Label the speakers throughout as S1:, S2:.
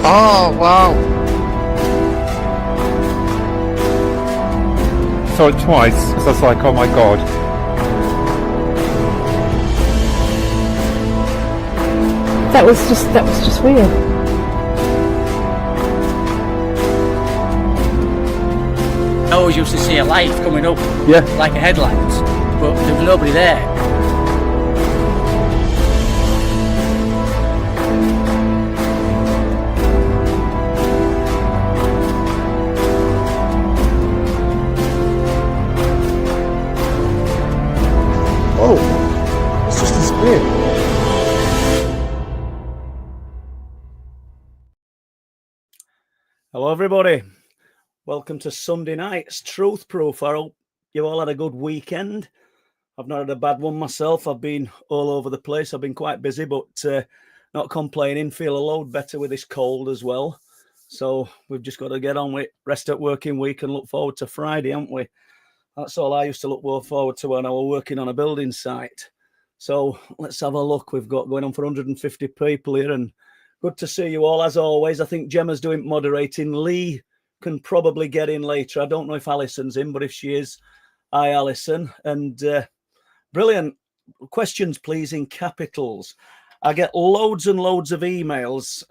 S1: Oh, wow.
S2: Saw it twice, so I was like, oh my god.
S3: That was just weird.
S4: I always used to see a light coming up,
S2: Yeah.
S4: like a headlight, but there was nobody there.
S1: Oh, it's just disappeared.
S5: Hello everybody, welcome to Sunday night's Truth Proof. I hope you all had a good weekend. I've not had a bad one myself. I've been all over the place. I've been quite busy, but not complaining. Feel a load better with this cold as well. So we've just got to get on with rest at working week and look forward to Friday, haven't we? That's all I used to look forward to when I was working on a building site. So let's have a look. We've got going on for 150 people here, and good to see you all, as always. I think Gemma's doing moderating. Lee can probably get in later. I don't know if Alison's in, but if she is, hi, Alison. And brilliant. Questions, please, in capitals. I get loads and loads of emails.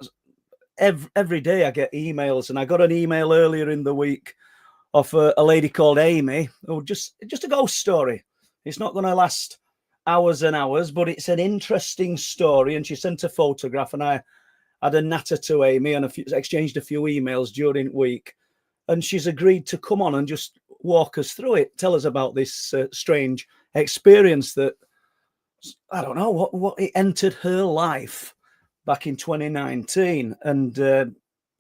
S5: Every day I get emails, and I got an email earlier in the week of a lady called Amy. Oh, just a ghost story. It's not going to last hours and hours, but it's an interesting story. And she sent a photograph, and I had a natter to Amy and exchanged a few emails during the week, and she's agreed to come on and just walk us through it, tell us about this strange experience that, I don't know, what it entered her life back in 2019. And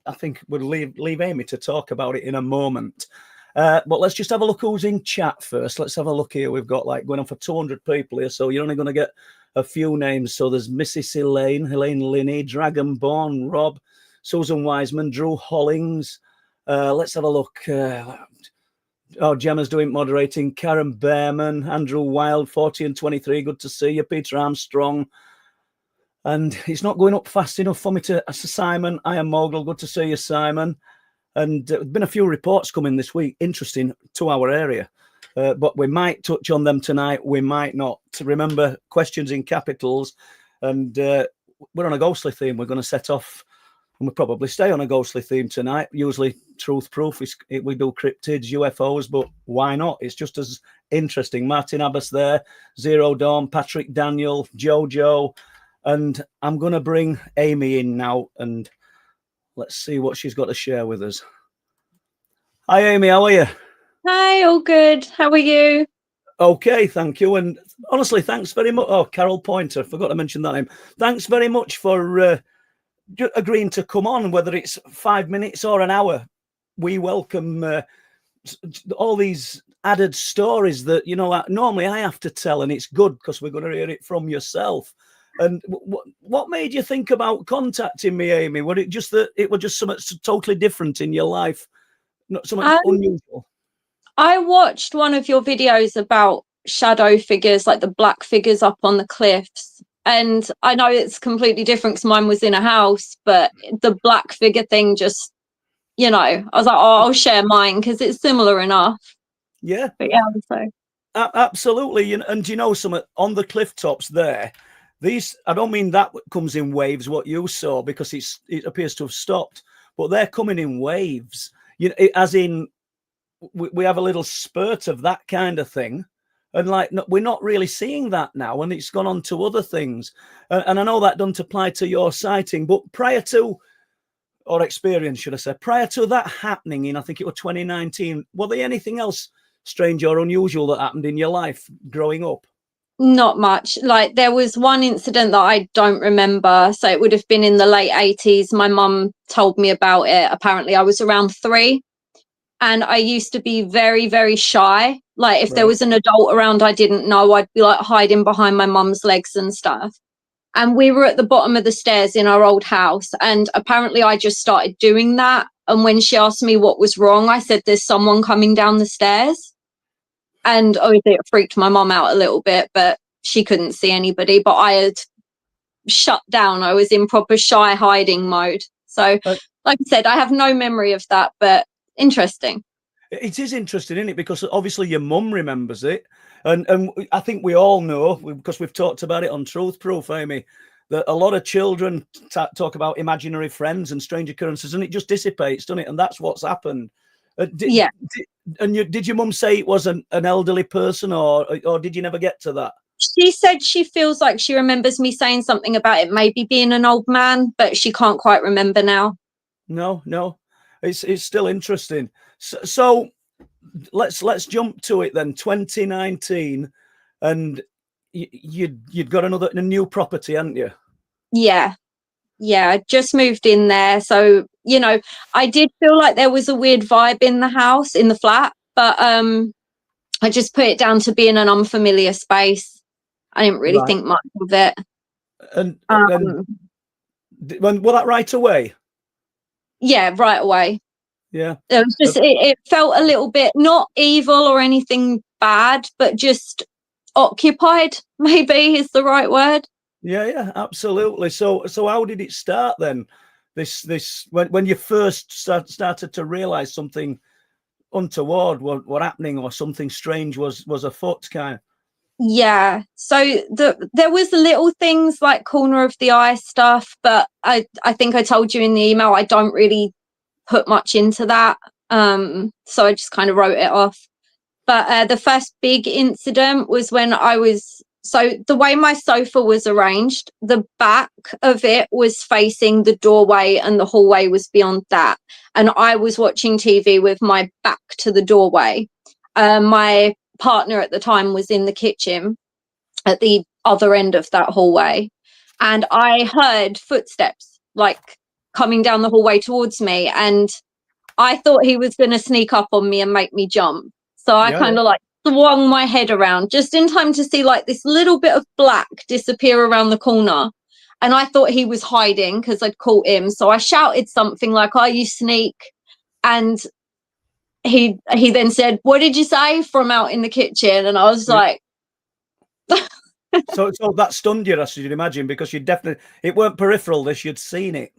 S5: I think we'll leave Amy to talk about it in a moment. But let's just have a look who's in chat first. Let's have a look here. We've got like going on for 200 people here, so you're only going to get a few names. So there's Mrs. Elaine Linney, Dragonborn, Rob, Susan Wiseman, Drew Hollings. Let's have a look. Gemma's doing moderating. Karen Behrman, Andrew Wild, 40 and 23. Good to see you. Peter Armstrong. And it's not going up fast enough for me to. Simon, I am Mogul. Good to see you, Simon. And there's been a few reports coming this week, interesting to our area. But we might touch on them tonight. We might not. Remember, questions in capitals. And we're on a ghostly theme. We're going to set off, and we'll probably stay on a ghostly theme tonight. Usually truth proof. We do cryptids, UFOs, but why not? It's just as interesting. Martin Abbas there, Zero Dawn, Patrick Daniel, Jojo. And I'm going to bring Amy in now, and let's see what she's got to share with us. Hi, Amy. How are you?
S6: Hi, all good. How are you?
S5: Okay, thank you. And honestly, thanks very much. Oh, Carol Pointer, forgot to mention that name. Thanks very much for agreeing to come on, whether it's 5 minutes or an hour. We welcome all these added stories that, normally I have to tell, and it's good because we're going to hear it from yourself. And what made you think about contacting me, Amy? Was it just that it was just something totally different in your life, not something unusual?
S6: I watched one of your videos about shadow figures, like the black figures up on the cliffs. And I know it's completely different because mine was in a house, but the black figure thing just, I was like, oh, I'll share mine because it's similar enough.
S5: Yeah.
S6: But yeah, so.
S5: Absolutely. And some on the cliff tops there, these, I don't mean that comes in waves, what you saw, because it appears to have stopped, but they're coming in waves. As in, we have a little spurt of that kind of thing. And we're not really seeing that now, and it's gone on to other things. And I know that doesn't apply to your sighting, but prior to that happening in, I think it was 2019, was there anything else strange or unusual that happened in your life growing up?
S6: Not much. Like there was one incident that I don't remember. So it would have been in the late 80s. My mum told me about it. Apparently I was around 3. And I used to be very, very shy. Like if there was an adult around I didn't know, I'd be like hiding behind my mum's legs and stuff. And we were at the bottom of the stairs in our old house. And apparently I just started doing that. And when she asked me what was wrong, I said, there's someone coming down the stairs. And obviously it freaked my mum out a little bit, but she couldn't see anybody. But I had shut down. I was in proper shy hiding mode. So,
S5: Uh,
S6: like I said, I have no memory of that, but interesting.
S5: It is interesting, isn't it? Because obviously your mum remembers it. And I think we all know, because we've talked about it on Truth Proof, Amy, that a lot of children talk about imaginary friends and strange occurrences, and it just dissipates, doesn't it? And that's what's happened.
S6: Yeah.
S5: Did your mum say it was an elderly person, or did you never get to that?
S6: She said she feels like she remembers me saying something about it maybe being an old man, but she can't quite remember now.
S5: No. It's still interesting. So let's jump to it then. 2019, and you'd got a new property, hadn't you?
S6: Yeah. I just moved in there. So, you know, I did feel like there was a weird vibe in the house, in the flat, but I just put it down to being an unfamiliar space. I didn't really
S5: Right.
S6: think much of it.
S5: And when that right away?
S6: Yeah, right away.
S5: Yeah.
S6: It was just it felt a little bit not evil or anything bad, but just occupied, maybe is the right word.
S5: Yeah, absolutely. So how did it start then? This when you first started to realize something untoward were happening, or something strange was afoot, kind of.
S6: Yeah. So there was little things like corner of the eye stuff, but I think I told you in the email I don't really put much into that. So I just kind of wrote it off. But the first big incident was when so the way my sofa was arranged, the back of it was facing the doorway and the hallway was beyond that. And I was watching TV with my back to the doorway. My partner at the time was in the kitchen at the other end of that hallway. And I heard footsteps like coming down the hallway towards me. And I thought he was going to sneak up on me and make me jump. So I kind of like swung my head around just in time to see like this little bit of black disappear around the corner. And I thought he was hiding because I'd caught him. So I shouted something like, "Are you sneak?" And he then said, "What did you say?" from out in the kitchen. And I was like,
S5: so that stunned you, as you'd imagine, because it weren't peripheral, you'd seen it.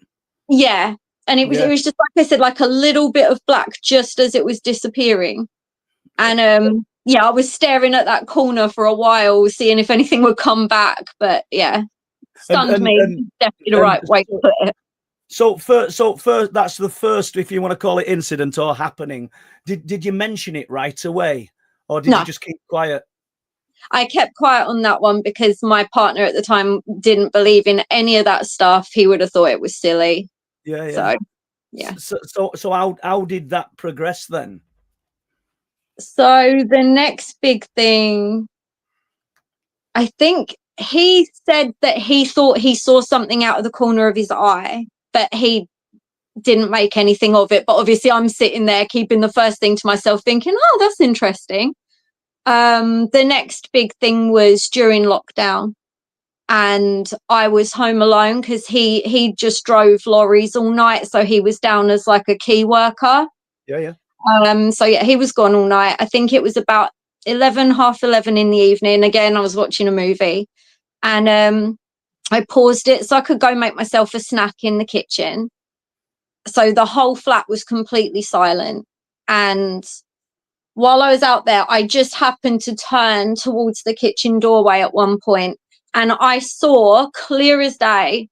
S6: yeah. And it was just like I said, like a little bit of black just as it was disappearing. And yeah, I was staring at that corner for a while, seeing if anything would come back. But yeah, stunned me. Definitely the right way to put it.
S5: So first, that's the first, if you want to call it, incident or happening. Did you mention it right away, or did you just keep quiet?
S6: I kept quiet on that one because my partner at the time didn't believe in any of that stuff. He would have thought it was silly.
S5: Yeah.
S6: So yeah.
S5: So how did that progress then?
S6: So the next big thing, I think he said that he thought he saw something out of the corner of his eye, but he didn't make anything of it. But obviously I'm sitting there keeping the first thing to myself thinking, oh, that's interesting. The next big thing was during lockdown, and I was home alone because he just drove lorries all night, so he was down as like a key worker.
S5: Yeah.
S6: So yeah, he was gone all night. I think it was about 11:30 in the evening. Again, I was watching a movie, and I paused it so I could go make myself a snack in the kitchen. So the whole flat was completely silent, and while I was out there, I just happened to turn towards the kitchen doorway at one point, and I saw clear as day,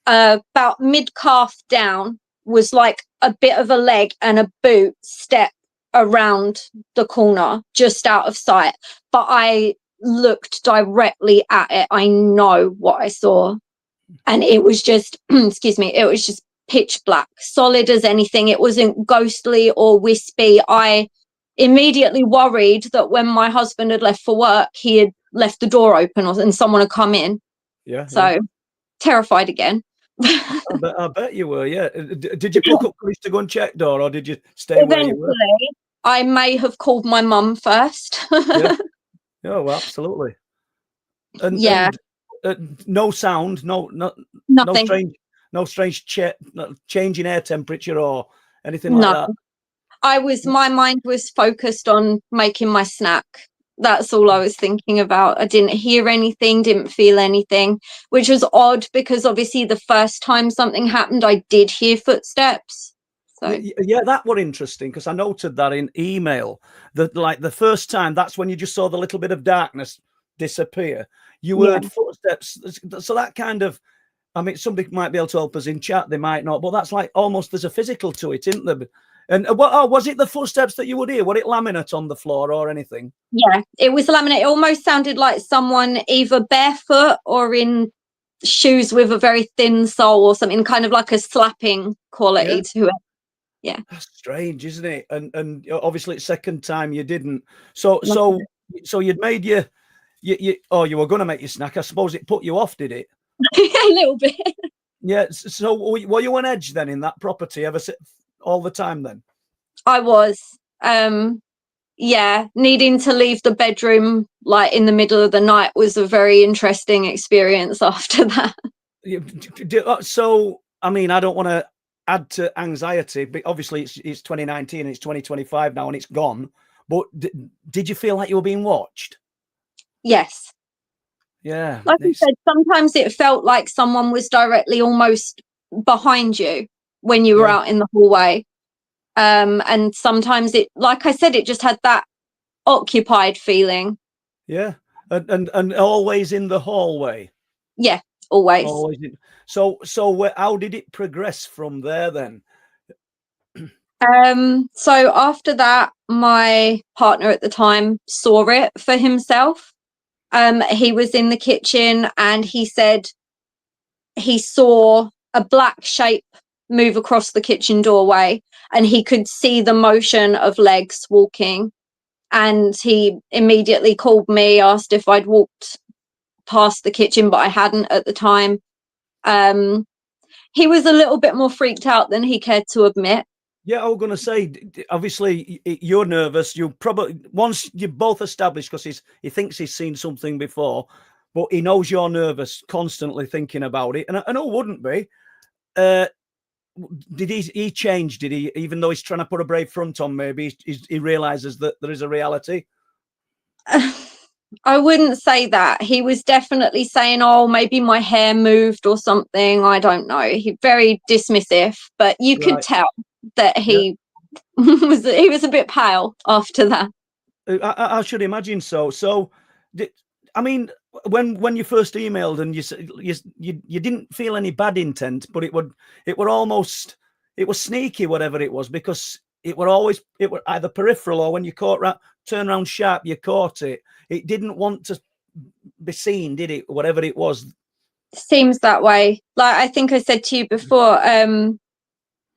S6: about mid-calf down was like a bit of a leg and a boot step around the corner, just out of sight. But I looked directly at it. I know what I saw. And it was just, excuse me, it was just pitch black, solid as anything. It wasn't ghostly or wispy. I immediately worried that when my husband had left for work, he had left the door open and someone had come in. So terrified again.
S5: I bet you were. Yeah. Did you pick up police to go and check door, or did you stay where you were?
S6: I may have called my mum first.
S5: Yeah. Oh, absolutely. And
S6: yeah.
S5: No sound,
S6: Nothing.
S5: no strange change in air temperature or anything like that.
S6: My mind was focused on making my snack. That's all I was thinking about. I didn't hear anything, didn't feel anything, which was odd because obviously the first time something happened, I did hear footsteps. So
S5: Yeah, that were interesting because I noted that in email that like the first time, that's when you just saw the little bit of darkness disappear. You
S6: yeah.
S5: heard footsteps. So that kind of, I mean, somebody might be able to help us in chat, they might not, but that's like almost there's a physical to it, isn't there? And what? Oh, was it the footsteps that you would hear? Was it laminate on the floor or anything?
S6: Yeah, it was laminate. It almost sounded like someone either barefoot or in shoes with a very thin sole or something, kind of like a slapping quality to it. Yeah.
S5: That's strange, isn't it? And obviously it's second time you didn't. So you'd made you oh, you were going to make your snack. I suppose it put you off, did it?
S6: A little bit.
S5: Yeah. So were you on edge then in that property all the time then?
S6: I was. Yeah, needing to leave the bedroom like in the middle of the night was a very interesting experience after that.
S5: So, I mean, I don't want to add to anxiety, but obviously it's 2019 and it's 2025 now and it's gone. But did you feel like you were being watched?
S6: Yes.
S5: Yeah.
S6: Like I said, sometimes it felt like someone was directly almost behind you when you were out in the hallway. And sometimes it, like I said, it just had that occupied feeling.
S5: Yeah. And always in the hallway.
S6: Yeah, always.
S5: Always in. So how did it progress from there then?
S6: So after that, my partner at the time saw it for himself. He was in the kitchen and he said he saw a black shape move across the kitchen doorway and he could see the motion of legs walking. And he immediately called me, asked if I'd walked past the kitchen, but I hadn't at the time. He was a little bit more freaked out than he cared to admit.
S5: Yeah, I was going to say, obviously, you're nervous. You probably, once you both established, because he thinks he's seen something before, but he knows you're nervous, constantly thinking about it. And who wouldn't be? Did he change? Did he, even though he's trying to put a brave front on, maybe he realizes that there is a reality?
S6: I wouldn't say that. He was definitely saying, oh, maybe my hair moved or something. I don't know. He very dismissive, but you could tell that he was a bit pale after that.
S5: I should imagine so. So, I mean, when you first emailed and you said you didn't feel any bad intent, but it was sneaky, whatever it was, because it were either peripheral or when you turn around sharp, you caught it. It didn't want to be seen, did it? Whatever it was.
S6: Seems that way. Like I think I said to you before,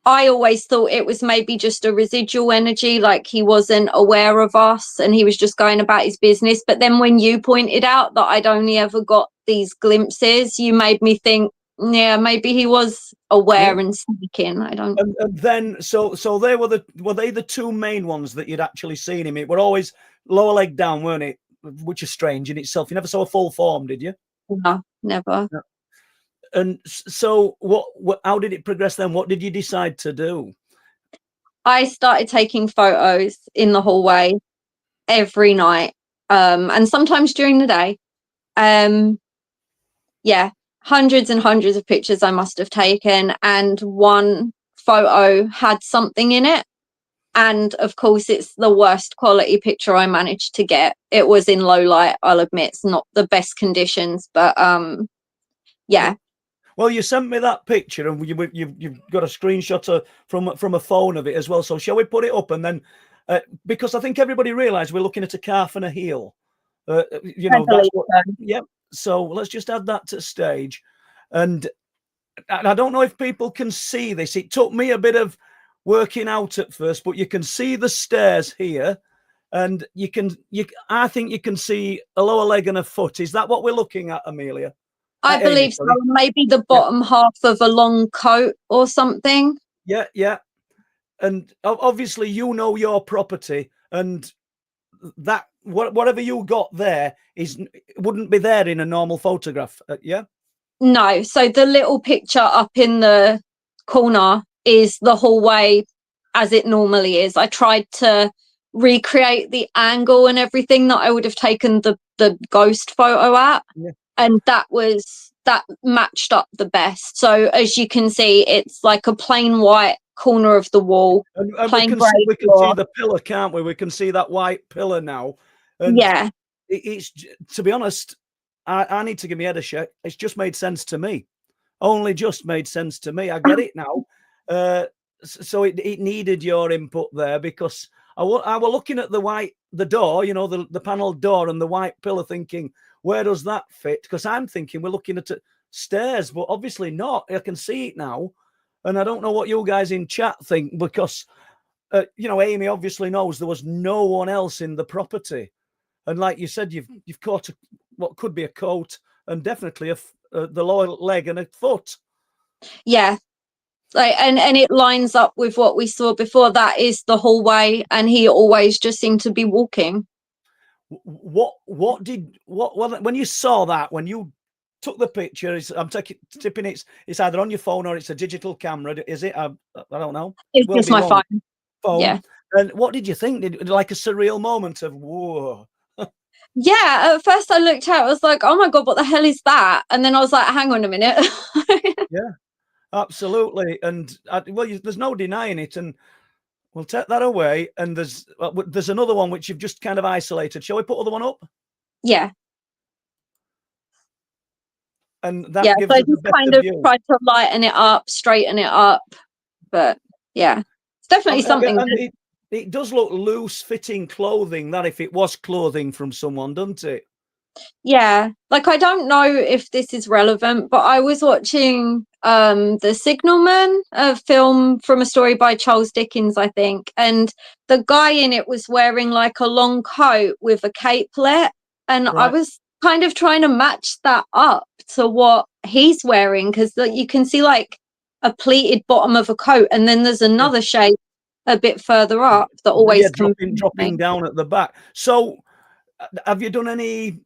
S6: I always thought it was maybe just a residual energy, like he wasn't aware of us and he was just going about his business. But then when you pointed out that I'd only ever got these glimpses, you made me think, yeah, maybe he was aware and sneaking. I don't.
S5: And then, so were they the two main ones that you'd actually seen him? It were always lower leg down, weren't it? Which is strange in itself. You never saw a full form, did you?
S6: No, never.
S5: No. And so how did it progress then? What did you decide to do?
S6: I started taking photos in the hallway every night, and sometimes during the day. Yeah, hundreds and hundreds of pictures I must have taken, and one photo had something in it. And of course, it's the worst quality picture I managed to get. It was in low light, I'll admit. It's not the best conditions, but yeah.
S5: Well, you sent me that picture, and you've got a screenshot from a phone of it as well. So shall we put it up and then, because I think everybody realised we're looking at a calf and a heel. That's what. Yep. So let's just add that to stage, and I don't know if people can see this. It took me a bit of working out at first, but you can see the stairs here, and I think you can see a lower leg and a foot. Is that what we're looking at, Amelia?
S6: I believe so. Maybe the bottom half of a long coat or something.
S5: Yeah. And obviously, you know your property, and that whatever you got there wouldn't be there in a normal photograph. Yeah.
S6: No. So the little picture up in the corner is the hallway as it normally is. I tried to recreate the angle and everything that I would have taken the ghost photo at.
S5: Yeah.
S6: And that matched up the best. So as you can see, it's like a plain white corner of the wall.
S5: And
S6: plain
S5: we can see the pillar, can't we? We can see that white pillar now. And
S6: yeah.
S5: It's, to be honest, I need to give my head a shake. It's just made sense to me. Only just made sense to me. I get it now. So it needed your input there, because I were looking at the door, you know, the panelled door and the white pillar, thinking, where does that fit? Because I'm thinking we're looking at stairs, but obviously not. I can see it now. And I don't know what you guys in chat think, because, you know, Amy obviously knows there was no one else in the property. And like you said, you've caught what could be a coat, and definitely the lower leg and a foot.
S6: Yeah. Like, and it lines up with what we saw before. That is the hallway, and he always just seemed to be walking.
S5: What when you saw that, when you took the picture, I'm tipping it's either on your phone or it's a digital camera, is it? I don't know.
S6: It's just my phone. Yeah.
S5: And what did you think? Did like a surreal moment of whoa?
S6: Yeah, at first I looked at it, I was like, oh my god, what the hell is that? And then I was like, hang on a minute.
S5: Yeah, absolutely. And there's no denying it. And we'll take that away. And there's another one which you've just kind of isolated. Shall we put the other one up?
S6: Yeah.
S5: And that gives
S6: so I
S5: us
S6: just
S5: a
S6: kind
S5: better
S6: of
S5: view.
S6: tried to lighten it up, straighten it up. But yeah, it's definitely something.
S5: And it does look loose fitting clothing, that if it was clothing from someone, doesn't it?
S6: Yeah, like I don't know if this is relevant, but I was watching The Signalman, a film from a story by Charles Dickens, I think, and the guy in it was wearing like a long coat with a capelet, and I was kind of trying to match that up to what he's wearing, because you can see like a pleated bottom of a coat, and then there's another shape a bit further up that always
S5: dropping down at the back. So have you done a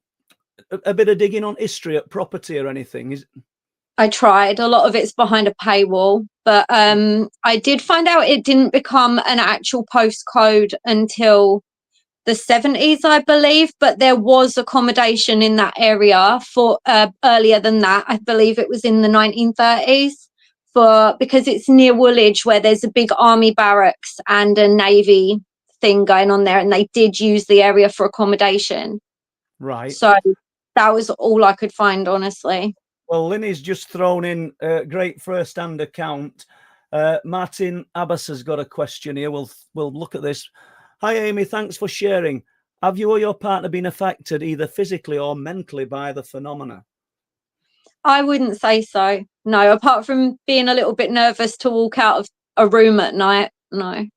S5: bit of digging on history at property or anything?
S6: I tried. A lot of it's behind a paywall, but I did find out it didn't become an actual postcode until the 70s, I believe, but there was accommodation in that area for earlier than that. I believe it was in the 1930s, because it's near Woolwich, where there's a big army barracks and a navy thing going on there, and they did use the area for accommodation.
S5: Right.
S6: So that was all I could find, honestly.
S5: Well, Linny's just thrown in a great first-hand account. Martin Abbas has got a question here. We'll look at this. Hi, Amy. Thanks for sharing. Have you or your partner been affected either physically or mentally by the phenomena?
S6: I wouldn't say so. No, apart from being a little bit nervous to walk out of a room at night. No.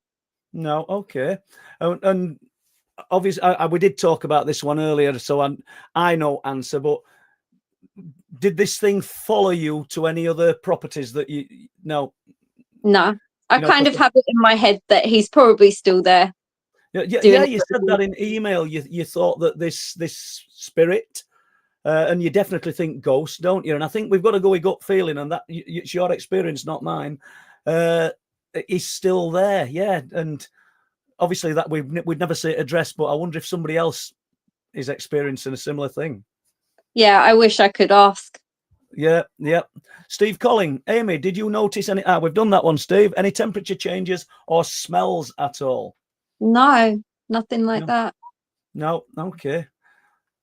S5: No. Okay. And obviously, we did talk about this one earlier, so I know answer. But did this thing follow you to any other properties that you know?
S6: No, I kind of have it in my head that he's probably still there.
S5: Yeah, you said that in email. You thought that this spirit, and you definitely think ghost, don't you? And I think we've got to go with gut feeling, and that it's your experience, not mine. He's still there, yeah. And obviously that we'd never see it addressed, but I wonder if somebody else is experiencing a similar thing.
S6: Yeah, I wish I could ask.
S5: Yeah. Steve Colling, Amy, did you notice any? We've done that one, Steve. Any temperature changes or smells at all?
S6: No, nothing like that.
S5: No. Okay.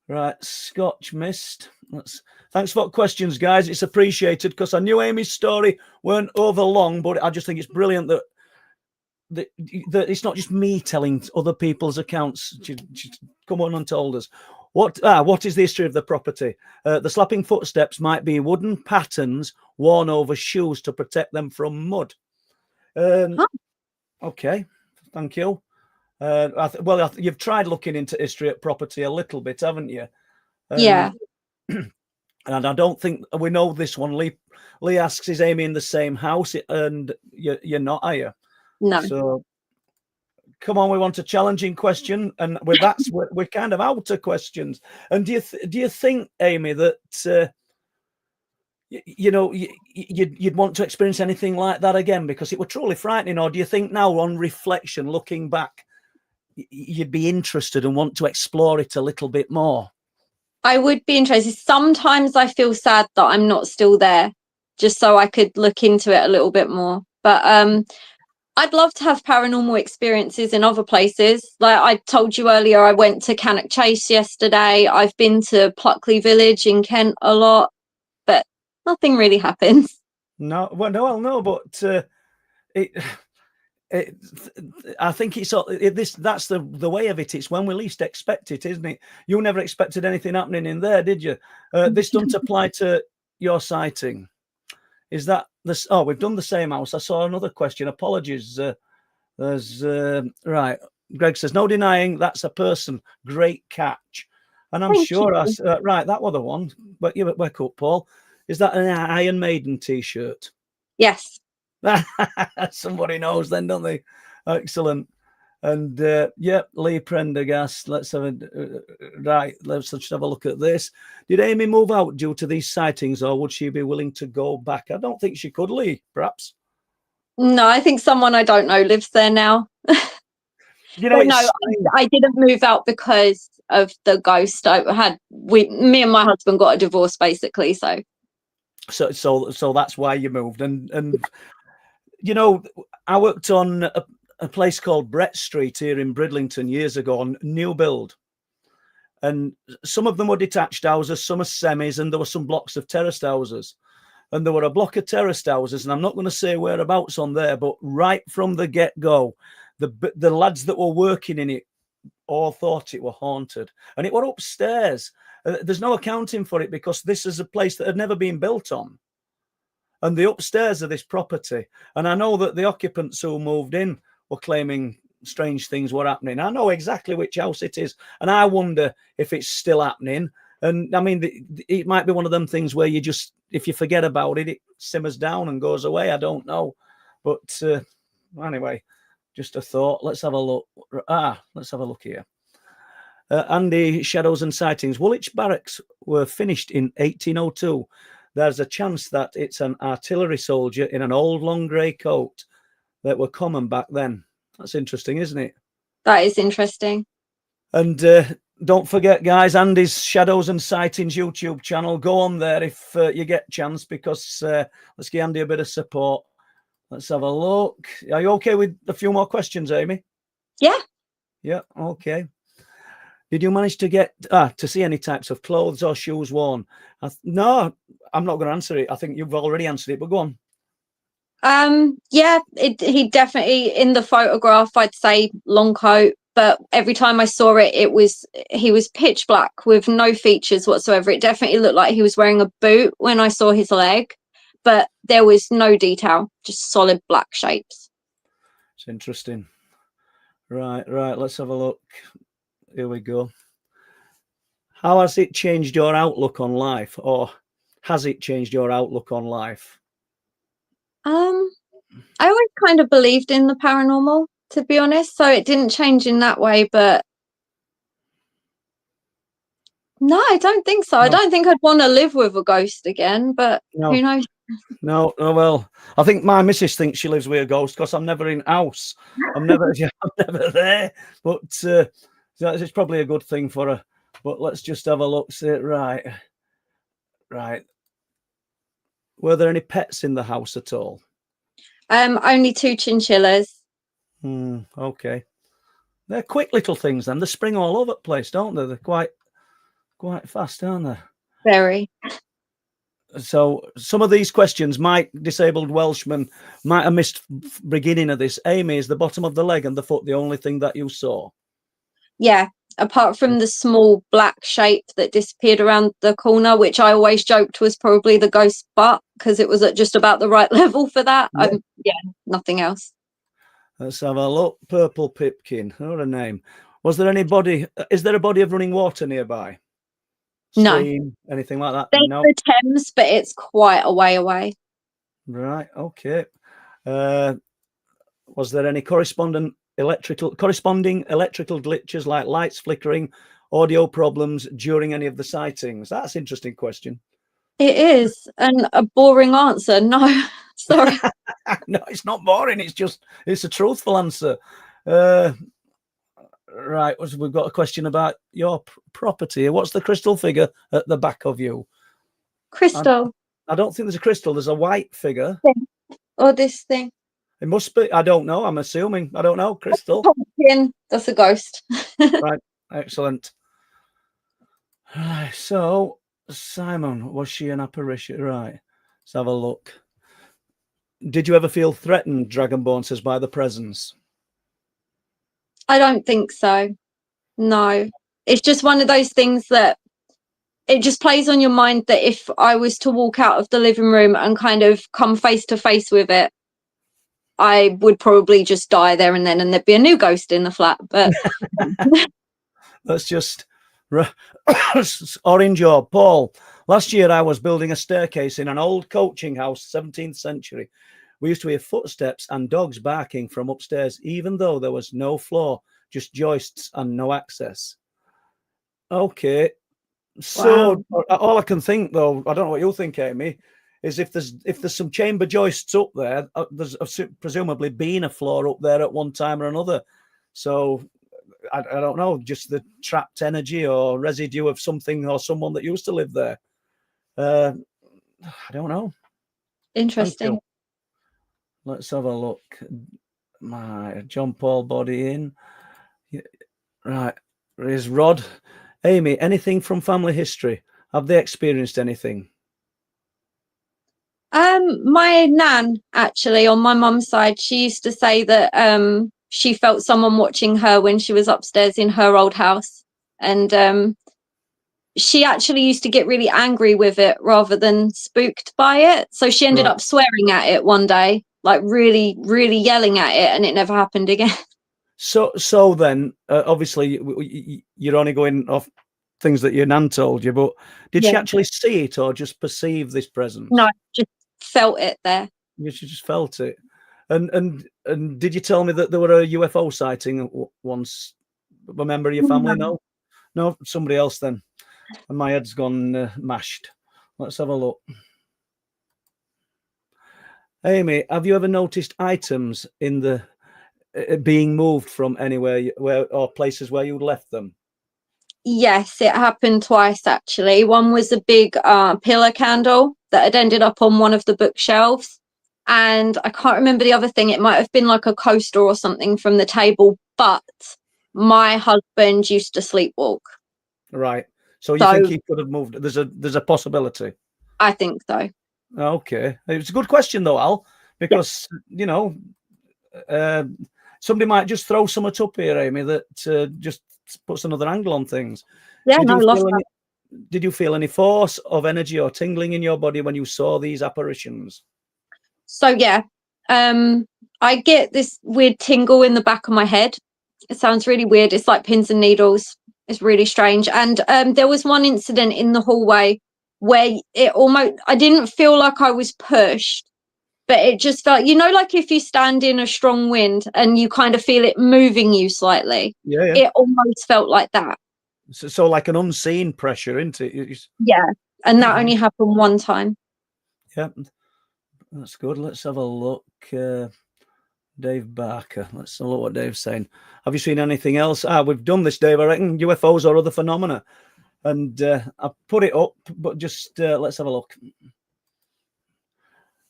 S5: Right. Scotch Mist. Thanks for questions, guys. It's appreciated, because I knew Amy's story weren't over long, but I just think it's brilliant that it's not just me telling other people's accounts. She come on and told us. What is the history of the property? The slapping footsteps might be wooden patterns worn over shoes to protect them from mud. Okay, thank you. You've tried looking into history at property a little bit, haven't you?
S6: Yeah.
S5: And I don't think we know this one. Lee asks, is Amy in the same house? And you're not, are you?
S6: No.
S5: So come on, we want a challenging question, and with that, we're kind of out of questions. And do you think, Amy, that you'd want to experience anything like that again, because it were truly frightening? Or do you think now, on reflection, looking back, you'd be interested and want to explore it a little bit more?
S6: I would be interested. Sometimes I feel sad that I'm not still there, just so I could look into it a little bit more. But I'd love to have paranormal experiences in other places. Like I told you earlier, I went to Cannock Chase yesterday. I've been to Pluckley Village in Kent a lot, but nothing really happens.
S5: No, but I think that's the way of it. It's when we least expect it, isn't it? You never expected anything happening in there, did you? This doesn't apply to your sighting. Is that this? Oh, we've done the same house. I saw another question. Apologies. There's right. Greg says no denying that's a person. Great catch. And I'm
S6: Thank
S5: sure
S6: you.
S5: right, that was the one. But you wake up, Paul. Is that an Iron Maiden t-shirt?
S6: Yes.
S5: Somebody knows then, don't they? Excellent. And Lee Prendergast. Let's just have a look at this. Did Amy move out due to these sightings, or would she be willing to go back? I don't think she could, Lee, perhaps.
S6: No, I think someone I don't know lives there now.
S5: You know,
S6: no, I didn't move out because of the ghost. Me and my husband got a divorce basically, so
S5: that's why you moved. And you know, I worked on a place called Brett Street here in Bridlington years ago on new build, and some of them were detached houses, some are semis, and there were some blocks of terraced houses. And there were a block of terraced houses, and I'm not going to say whereabouts on there, but right from the get-go, the lads that were working in it all thought it were haunted. And it were upstairs. There's no accounting for it because this is a place that had never been built on. And the upstairs of this property. And I know that the occupants who moved in were claiming strange things were happening. I know exactly which house it is. And I wonder if it's still happening. And I mean, it might be one of them things where you just, if you forget about it, it simmers down and goes away. I don't know. But anyway, just a thought. Let's have a look. Let's have a look here. Andy, Shadows and Sightings. Woolwich Barracks were finished in 1802. There's a chance that it's an artillery soldier in an old long grey coat that were common back then. That's interesting, isn't it?
S6: that is interesting.
S5: And don't forget, guys, Andy's Shadows and Sightings YouTube channel. Go on there if you get a chance, because let's give Andy a bit of support. Let's have a look. Are you okay with a few more questions, Amy?
S6: Yeah.
S5: Yeah, okay. Did you manage to get to see any types of clothes or shoes worn? No, I'm not going to answer it. I think you've already answered it, but go on.
S6: Yeah, he definitely, in the photograph, I'd say long coat, but every time I saw it, he was pitch black with no features whatsoever. It definitely looked like he was wearing a boot when I saw his leg, but there was no detail, just solid black shapes.
S5: It's interesting. Right. Let's have a look. Here we go. How has it changed your outlook on life, or has it changed your outlook on life?
S6: I always kind of believed in the paranormal, to be honest, so it didn't change in that way, but no, I don't think so. No. I don't think I'd want to live with a ghost again, but who knows?
S5: No, well, I think my missus thinks she lives with a ghost because I'm never in house. I'm never there, but it's probably a good thing for her. But let's just have a look. See it right. Were there any pets in the house at all?
S6: Only 2 chinchillas.
S5: Okay. They're quick little things then. They spring all over the place, don't they? They're quite fast, aren't they?
S6: Very.
S5: So some of these questions, disabled Welshman might have missed beginning of this. Amy, is the bottom of the leg and the foot the only thing that you saw?
S6: Yeah, apart from the small black shape that disappeared around the corner, which I always joked was probably the ghost butt because it was at just about the right level for that. Yeah, nothing else.
S5: Let's have a look. Purple Pipkin, what a name. Was there anybody? Is there a body of running water nearby? Stream,
S6: no.
S5: Anything like that?
S6: There's the Thames, but it's quite a way away.
S5: Right. Okay. Was there any corresponding electrical glitches like lights flickering, audio problems during any of the sightings? That's an interesting question.
S6: It is, and a boring answer. No, sorry.
S5: No, it's not boring. It's a truthful answer. Right, we've got a question about your property. What's the crystal figure at the back of you?
S6: Crystal.
S5: I don't think there's a crystal. There's a white figure.
S6: Or this thing.
S5: It must be. I don't know. I'm assuming. I don't know. Crystal.
S6: Pumpkin. That's a ghost.
S5: Right. Excellent. Right. So, Simon, was she an apparition? Right. Let's have a look. Did you ever feel threatened, Dragonborn says, by the presence?
S6: I don't think so. No. It's just one of those things that it just plays on your mind that if I was to walk out of the living room and kind of come face to face with it, I would probably just die there and then, and there'd be a new ghost in the flat. But
S5: Let's just orange or Paul. Last year I was building a staircase in an old coaching house, 17th century. We used to hear footsteps and dogs barking from upstairs, even though there was no floor, just joists and no access. Okay. So all I can think, though, I don't know what you'll think, Amy, is if there's some chamber joists up there, there's presumably been a floor up there at one time or another. So I don't know, just the trapped energy or residue of something or someone that used to live there. I don't know.
S6: interesting.
S5: Let's have a look. My John Paul body in. Right. Is Rod. Amy, anything from family history? Have they experienced anything?
S6: My nan, actually, on my mum's side, she used to say that she felt someone watching her when she was upstairs in her old house. And she actually used to get really angry with it rather than spooked by it. So she ended up swearing at it one day, like really, really yelling at it, and it never happened again.
S5: So then, obviously, you're only going off things that your nan told you, but did she actually see it or just perceive this presence?
S6: No, just felt it there.
S5: Yeah, she just felt it. And did you tell me that there were a UFO sighting once? A member of your family? No, somebody else then. And my head's gone mashed. Let's have a look. Amy, have you ever noticed items in the being moved from anywhere or places where you left them?
S6: Yes, it happened twice actually. One was a big pillar candle that had ended up on one of the bookshelves, and I can't remember the other thing. It might have been like a coaster or something from the table, but my husband used to sleepwalk.
S5: Right. So you think he could have moved? There's a possibility.
S6: I think so.
S5: Okay, it's a good question though, Al, because somebody might just throw something up here, Amy, that just puts another angle on things.
S6: Yeah, love that.
S5: Did you feel any force of energy or tingling in your body when you saw these apparitions?
S6: So yeah, I get this weird tingle in the back of my head. It sounds really weird. It's like pins and needles. It's really strange. And there was one incident in the hallway where I didn't feel like I was pushed, but it just felt, like if you stand in a strong wind and you kind of feel it moving you slightly.
S5: Yeah.
S6: It almost felt like that.
S5: So like an unseen pressure, isn't it?
S6: Yeah. And that only happened one time.
S5: Yeah. That's good. Let's have a look. Dave Barker. Let's have a look what Dave's saying. Have you seen anything else? We've done this, Dave, I reckon. UFOs or other phenomena. And I put it up, but just let's have a look.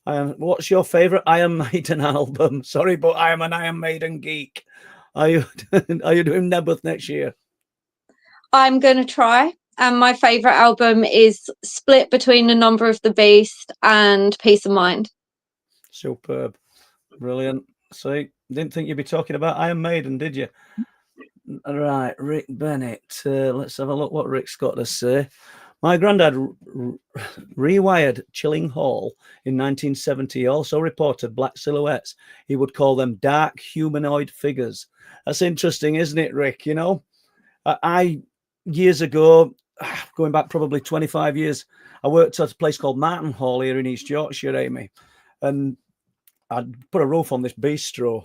S5: What's your favourite Iron Maiden album? Sorry, but I am an Iron Maiden geek. Are you doing Nebeth next year?
S6: I'm going to try. And my favourite album is split between A Number of the Beast and Peace of Mind.
S5: Superb. Brilliant. See, didn't think you'd be talking about Iron Maiden, did you? Right, Rick Bennett. Let's have a look what Rick's got to say. My granddad rewired Chilling Hall in 1970. He also reported black silhouettes. He would call them dark humanoid figures. That's interesting, isn't it, Rick? I years ago, going back probably 25 years, I worked at a place called Martin Hall here in East Yorkshire, Amy. And I'd put a roof on this bistro.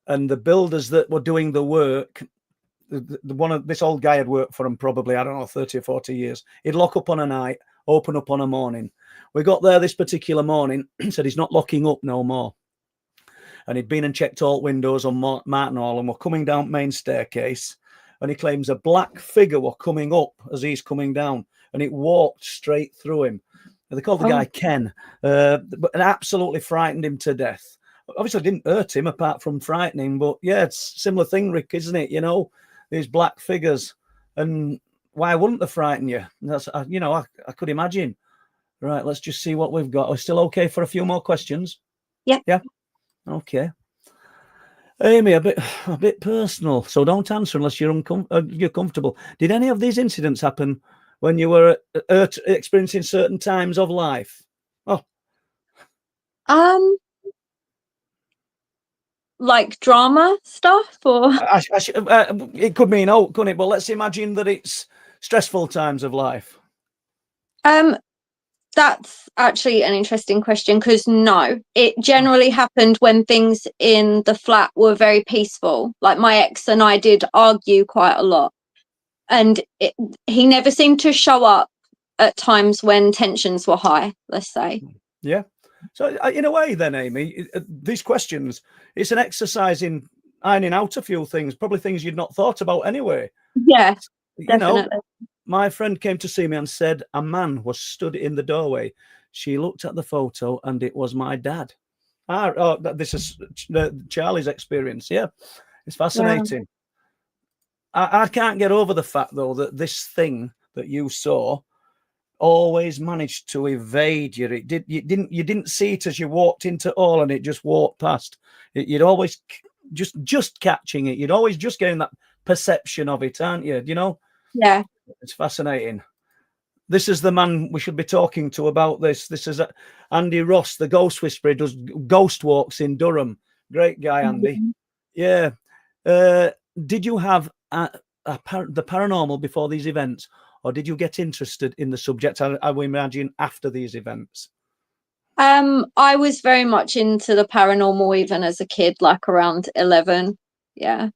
S5: And the builders that were doing the work, this old guy had worked for him probably, 30 or 40 years. He'd lock up on a night, open up on a morning. We got there this particular morning, said he's not locking up no more. And he'd been and checked all windows on Martin Hall, and we're coming down main staircase. and he claims a black figure were coming up as he's coming down, and it walked straight through him. And they called the guy Ken, but it absolutely frightened him to death. Obviously, it didn't hurt him apart from frightening, but yeah, it's a similar thing, Rick, isn't it? You know, these black figures, and why wouldn't they frighten you? That's, you know, I could imagine. Right, let's just see what we've got. We're still okay for a few more questions?
S6: Yeah.
S5: Yeah. Okay. Amy, a bit personal, so don't answer unless you're comfortable. Did any of these incidents happen when you were experiencing certain times of life? Oh,
S6: like drama stuff, or
S5: it could mean out, couldn't it? But let's imagine that it's stressful times of life.
S6: that's actually an interesting question, because no, it generally happened when things in the flat were very peaceful. Like my ex and I did argue quite a lot, and he never seemed to show up at times when tensions were high, let's say.
S5: Yeah. So in a way then, Amy, these questions, it's an exercise in ironing out a few things, probably things you'd not thought about anyway.
S6: Yeah,
S5: definitely.
S6: definitely.
S5: You know, my friend came to see me and said a man was stood in the doorway. She looked at the photo and it was my dad. This is Charlie's experience. Yeah, it's fascinating. I can't get over the fact, though, that this thing that you saw always managed to evade you. You didn't see it as you walked into all, and it just walked past. You'd always just catching it. You'd always just getting that perception of it, aren't you? You know?
S6: Yeah.
S5: It's fascinating. This is the man we should be talking to about this. This is Andy Ross, the ghost whisperer, does ghost walks in Durham. Great guy, Andy. Yeah. Did you have the paranormal before these events, or did you get interested in the subject, I would imagine, after these events?
S6: I was very much into the paranormal even as a kid, like around 11. Yeah.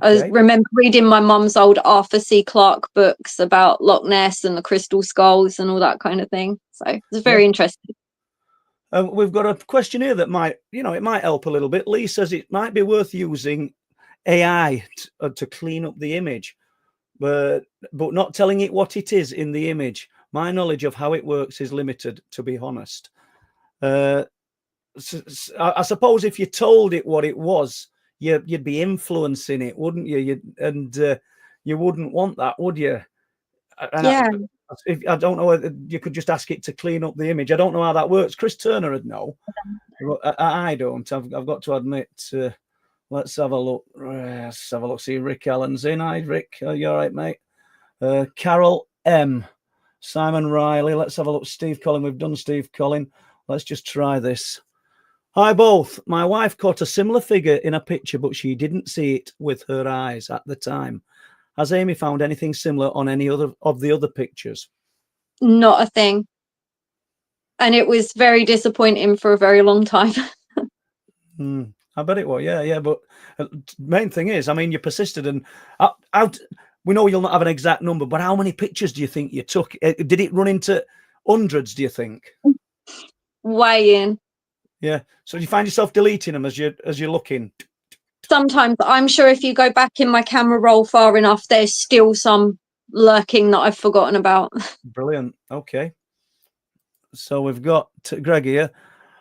S6: Okay. I remember reading my mum's old Arthur C. Clarke books about Loch Ness and the crystal skulls and all that kind of thing. So it was very interesting.
S5: We've got a question here that might help a little bit. Lee says it might be worth using AI to clean up the image, but not telling it what it is in the image. My knowledge of how it works is limited, to be honest. I suppose if you told it what it was, you'd be influencing it, wouldn't you? You wouldn't want that, would you?
S6: Yeah.
S5: I don't know whether you could just ask it to clean up the image. I don't know how that works. Chris Turner would know. I don't. I've got to admit. Let's have a look. Let's have a look. See, Rick Allen's in. Hi, Rick. You all right, mate? Carol M. Simon Riley. Let's have a look. Steve Collin. We've done Steve Collin. Let's just try this. Hi, both. My wife caught a similar figure in a picture, but she didn't see it with her eyes at the time. Has Amy found anything similar on any other of the other pictures?
S6: Not a thing. And it was very disappointing for a very long time.
S5: I bet it was. Yeah. But main thing is, I mean, you persisted, and we know you'll not have an exact number, but how many pictures do you think you took? Did it run into hundreds, do you think?
S6: Way in.
S5: Yeah. So you find yourself deleting them as you're looking?
S6: Sometimes. I'm sure if you go back in my camera roll far enough, there's still some lurking that I've forgotten about. Brilliant.
S5: Okay. So we've got Greg here.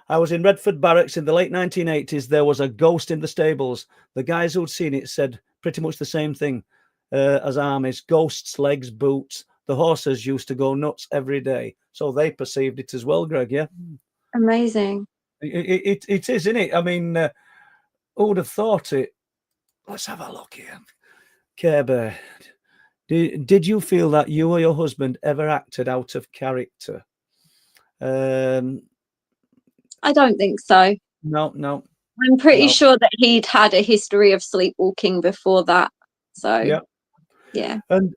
S5: I was in Redford Barracks in the late 1980s. There was a ghost in the stables. The guys who'd seen it said pretty much the same thing as Armies. Ghosts, legs, boots. The horses used to go nuts every day. So they perceived it as well, Greg, yeah?
S6: Amazing.
S5: It is, isn't it? I mean, who would have thought it? Let's have a look here. Care Bear, did you feel that you or your husband ever acted out of character?
S6: I don't think so.
S5: No.
S6: I'm pretty sure that he'd had a history of sleepwalking before that. So, yeah. And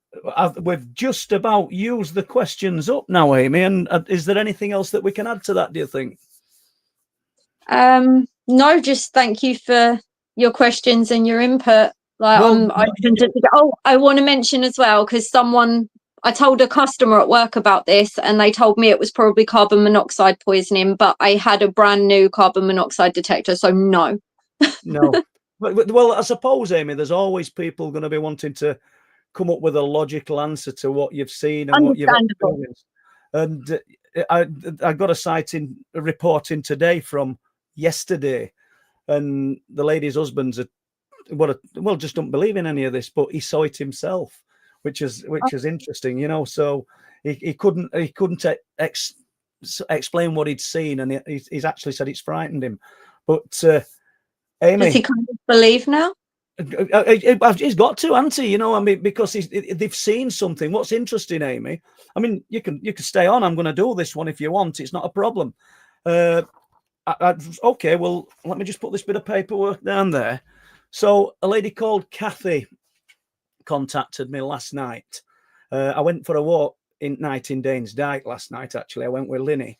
S5: we've just about used the questions up now, Amy. And is there anything else that we can add to that, do you think?
S6: No, just thank you for your questions and your input. Like, I want to mention as well, because I told a customer at work about this, and they told me it was probably carbon monoxide poisoning, but I had a brand new carbon monoxide detector, so no.
S5: No. Well, I suppose, Amy, there's always people going to be wanting to come up with a logical answer to what you've seen and what you've
S6: Understandable.
S5: experienced. And I got a report in today from yesterday, and the lady's husband's just don't believe in any of this, but he saw it himself, which is interesting, you know. So he couldn't explain what he'd seen, and he's actually said it's frightened him. But Amy,
S6: Does he kind of believe now?
S5: He's got to, hasn't he? You know, I mean, because they've seen something. What's interesting, Amy? I mean, you can stay on. I'm going to do this one if you want. It's not a problem. Okay, well, let me just put this bit of paperwork down there. So a lady called Kathy contacted me last night. I went for a walk in Danes Dyke last night. Actually, I went with Linny.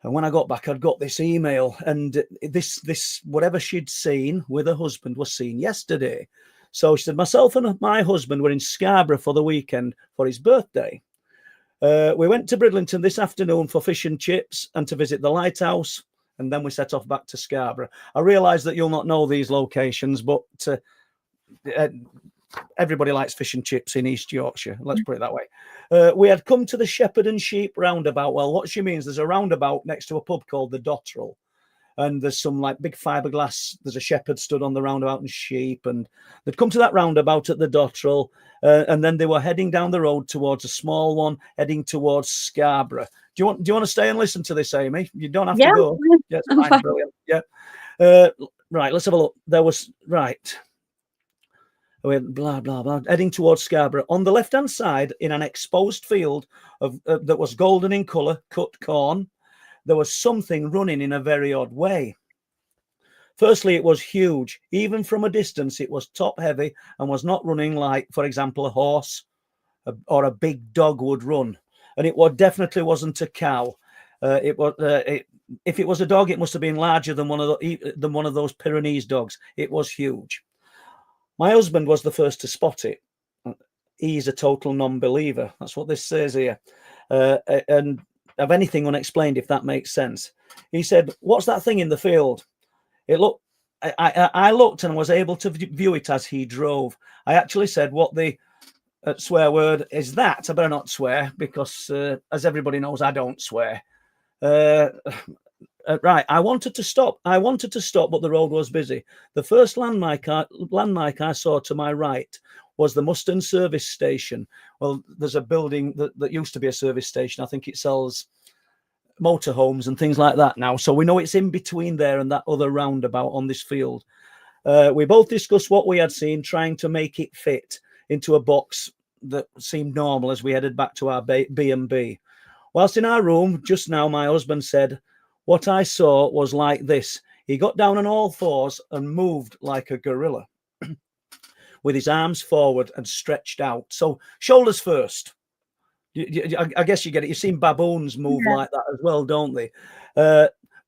S5: And when I got back, I'd got this email, and this whatever she'd seen with her husband was seen yesterday. So she said, myself and my husband were in Scarborough for the weekend for his birthday. We went to Bridlington this afternoon for fish and chips and to visit the lighthouse, and then we set off back to Scarborough. I realise that you'll not know these locations, but everybody likes fish and chips in East Yorkshire. Let's put it that way. We had come to the Shepherd and Sheep roundabout. Well, what she means, there's a roundabout next to a pub called the Dotterel. And there's some like big fiberglass. There's a shepherd stood on the roundabout and sheep. And they'd come to that roundabout at the Dotterel. And then they were heading down the road towards a small one, heading towards Scarborough. Do you want to stay and listen to this, Amy? You don't have to go. Yeah, it's fine. Brilliant. Yeah. Right, let's have a look. There was, right. Blah, blah, blah, heading towards Scarborough. On the left-hand side, in an exposed field that was golden in colour, cut corn, there was something running in a very odd way. Firstly, it was huge. Even from a distance, it was top-heavy and was not running like, for example, a horse or a big dog would run. And it definitely wasn't a cow. If it was a dog, it must have been larger than one of those Pyrenees dogs. It was huge. My husband was the first to spot it. He's a total non-believer. That's what this says here. And of anything unexplained, if that makes sense. He said, what's that thing in the field? It looked. I looked and was able to view it as he drove. I actually said, what the swear word is that? I better not swear because, as everybody knows, I don't swear. Right, I wanted to stop, but the road was busy. The first landmark I saw to my right was the Mustang service station. Well, there's a building that used to be a service station. I think it sells motorhomes and things like that now. So we know it's in between there and that other roundabout on this field. We both discussed what we had seen, trying to make it fit into a box that seemed normal as we headed back to our B&B. Whilst in our room just now, my husband said, what I saw was like this. He got down on all fours and moved like a gorilla with his arms forward and stretched out. So shoulders first. I guess you get it. You've seen baboons move like that as well, don't they?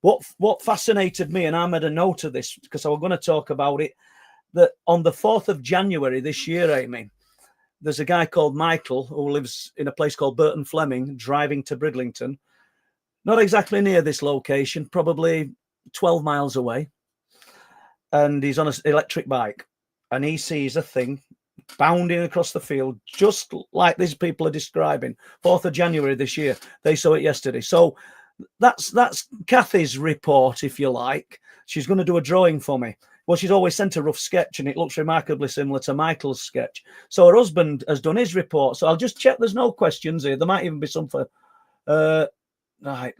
S5: What fascinated me, and I made a note of this because I was going to talk about it, that on the 4th of January this year, Amy, there's a guy called Michael who lives in a place called Burton Fleming, driving to Bridlington. Not exactly near this location, probably 12 miles away. And he's on an electric bike. And he sees a thing bounding across the field, just like these people are describing. 4th of January this year. They saw it yesterday. So that's Kathy's report, if you like. She's going to do a drawing for me. Well, she's always sent a rough sketch, and it looks remarkably similar to Michael's sketch. So her husband has done his report. So I'll just check there's no questions here. There might even be some for... Right,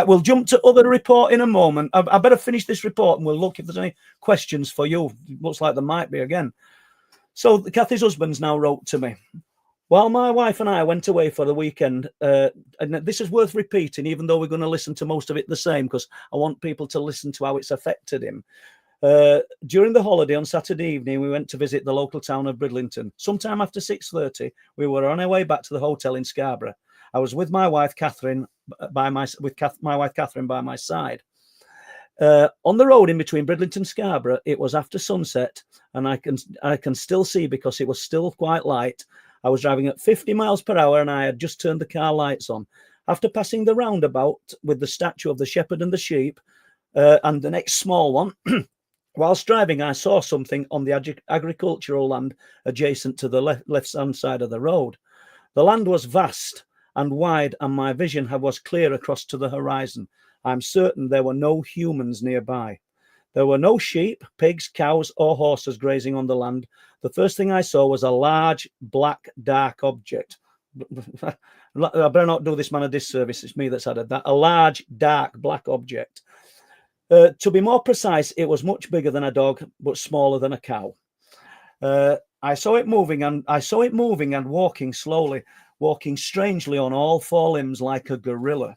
S5: we'll jump to other report in a moment. I better finish this report and we'll look if there's any questions for you. Looks like there might be again. So Kathy's husband's now wrote to me. While my wife and I went away for the weekend, and this is worth repeating, even though we're going to listen to most of it the same, because I want people to listen to how it's affected him. During the holiday on Saturday evening, we went to visit the local town of Bridlington. Sometime after 6:30, we were on our way back to the hotel in Scarborough. I was with my wife Catherine by my side. On the road in between Bridlington and Scarborough, it was after sunset, and I can still see because it was still quite light. I was driving at 50 miles per hour, and I had just turned the car lights on. After passing the roundabout with the statue of the shepherd and the sheep, and the next small one, Whilst driving, I saw something on the agricultural land adjacent to the left-hand side of the road. The land was vast and wide, and my vision was clear across to the horizon. I'm certain there were no humans nearby. There were no sheep, pigs, cows, or horses grazing on the land. The first thing I saw was a large, black, dark object. I better not do this man a disservice. It's me that's added that. A large, dark, black object. To be more precise, it was much bigger than a dog, but smaller than a cow. I saw it moving and walking slowly, walking strangely on all four limbs like a gorilla.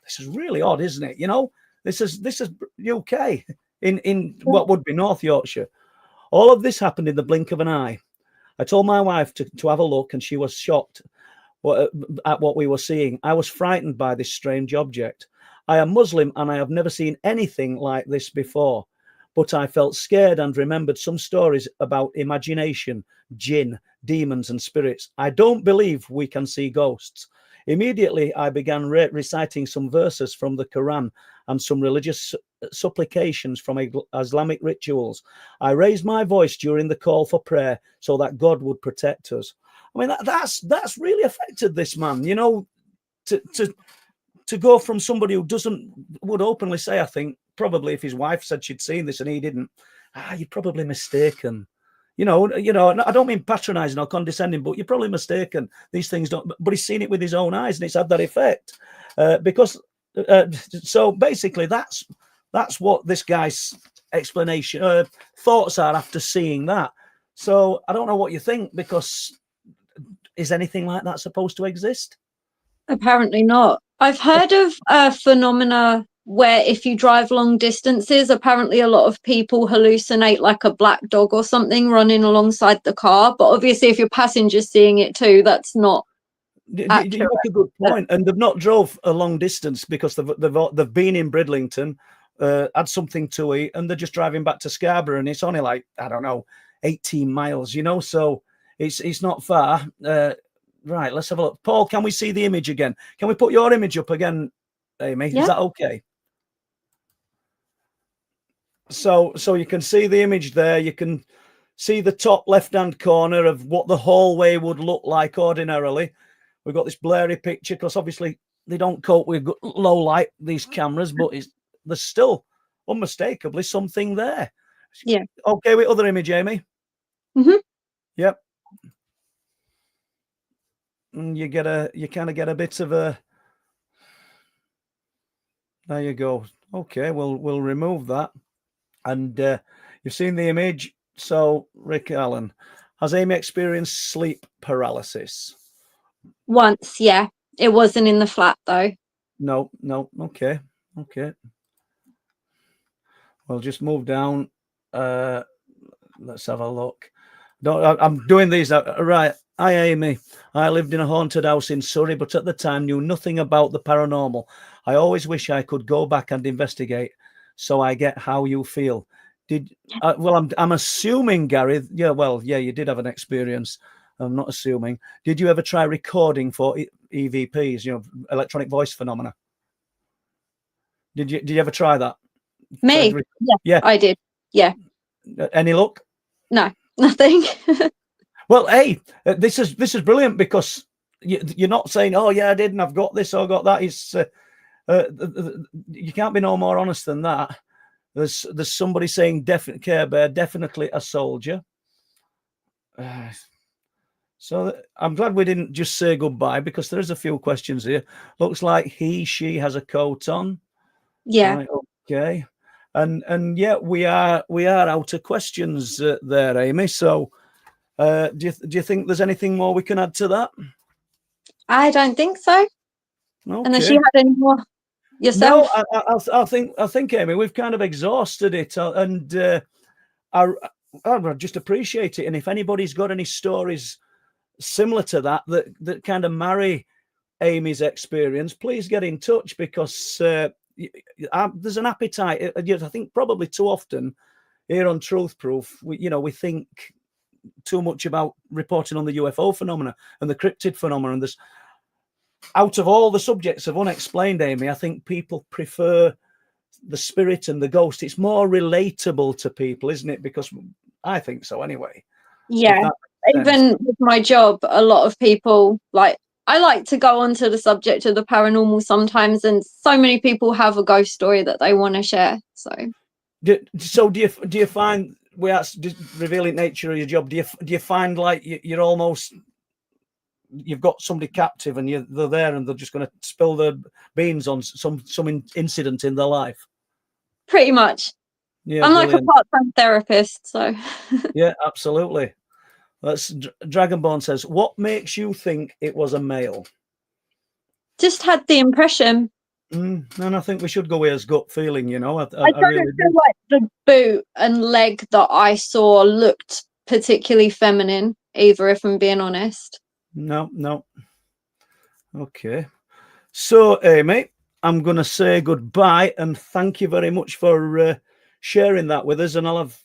S5: This is really odd, isn't it? You know, this is UK in what would be North Yorkshire. All of this happened in the blink of an eye. I told my wife to have a look, and she was shocked at what we were seeing. I was frightened by this strange object. I am Muslim and I have never seen anything like this before, but I felt scared and remembered some stories about imagination, jinn, demons and spirits. I don't believe we can see ghosts. Immediately, I began reciting some verses from the Quran and some religious supplications from Islamic rituals. I raised my voice during the call for prayer so that God would protect us. I mean, that's really affected this man, you know, to go from somebody who would openly say, I think, probably if his wife said she'd seen this and he didn't, you're probably mistaken. You know, I don't mean patronizing or condescending, but you're probably mistaken. These things don't, but he's seen it with his own eyes and it's had that effect. So basically that's what this guy's explanation, thoughts are after seeing that. So I don't know what you think, because is anything like that supposed to exist?
S6: Apparently not. I've heard of phenomena where if you drive long distances, apparently a lot of people hallucinate like a black dog or something running alongside the car. But obviously, if your passenger's seeing it too, that's not accurate.
S5: You make a good point. And they've not drove a long distance because they've been in Bridlington, had something to eat, and they're just driving back to Scarborough, and it's only like, I don't know, 18 miles, you know, so it's not far. Right, let's have a look. Paul, can we see the image again? Can we put your image up again, Amy? Yeah. Is that okay? So you can see the image there. You can see the top left-hand corner of what the hallway would look like ordinarily. We've got this blurry picture because obviously they don't cope with low light, these cameras, but there's still unmistakably something there.
S6: Yeah.
S5: Okay with other image, Amy?
S6: Mm-hmm.
S5: Yep. And you kind of get a bit of a, there you go. Okay, we'll remove that. And you've seen the image. So Rick Allen, has Amy experienced sleep paralysis?
S6: Once, yeah. It wasn't in the flat though.
S5: No. Okay. We'll just move down. Let's have a look. I'm doing these right. Hi, Amy. I lived in a haunted house in Surrey, but at the time knew nothing about the paranormal. I always wish I could go back and investigate, so I get how you feel. I'm assuming, Gary. Yeah, you did have an experience. I'm not assuming. Did you ever try recording for EVPs? You know, electronic voice phenomena. Did you ever try that?
S6: Me? Yeah, I did. Yeah.
S5: Any luck?
S6: No, nothing.
S5: Well, hey, this is brilliant because you're not saying, "Oh, yeah, I did, and I've got this or got that." It's you can't be no more honest than that. There's somebody saying, "Definitely Care Bear, definitely a soldier." So I'm glad we didn't just say goodbye, because there is a few questions here. Looks like she has a coat on.
S6: Yeah.
S5: Right, okay. And yeah, we are out of questions there, Amy. So. Do you think there's anything more we can add to that?
S6: I don't think so.
S5: Okay.
S6: Unless you had any more yourself.
S5: No, I think, Amy, we've kind of exhausted it, and I just appreciate it. And if anybody's got any stories similar to that kind of marry Amy's experience, please get in touch, because there's an appetite. I think probably too often here on Truth Proof, we think too much about reporting on the UFO phenomena and the cryptid phenomena, and there's, out of all the subjects of unexplained, Amy, I think people prefer the spirit and the ghost, it's more relatable to people, isn't it? Because I think so anyway.
S6: Yeah, even with my job, a lot of people like, I like to go on to the subject of the paranormal sometimes, and so many people have a ghost story that they want to share. So
S5: do you find, revealing nature of your job, do you find like you're almost, you've got somebody captive and they're there and they're just going to spill their beans on some incident in their life?
S6: pretty much.
S5: Yeah,
S6: I'm
S5: brilliant.
S6: like a part-time therapist, so
S5: Yeah, absolutely. That's Dragonborn says, what makes you think it was a male?
S6: just had the impression.
S5: And I think we should go with his gut feeling, you know.
S6: I
S5: I
S6: don't
S5: really
S6: feel
S5: do.
S6: like the boot and leg that I saw looked particularly feminine either, if I'm being honest.
S5: No. Okay. So, Amy, I'm going to say goodbye and thank you very much for sharing that with us. And I'll have,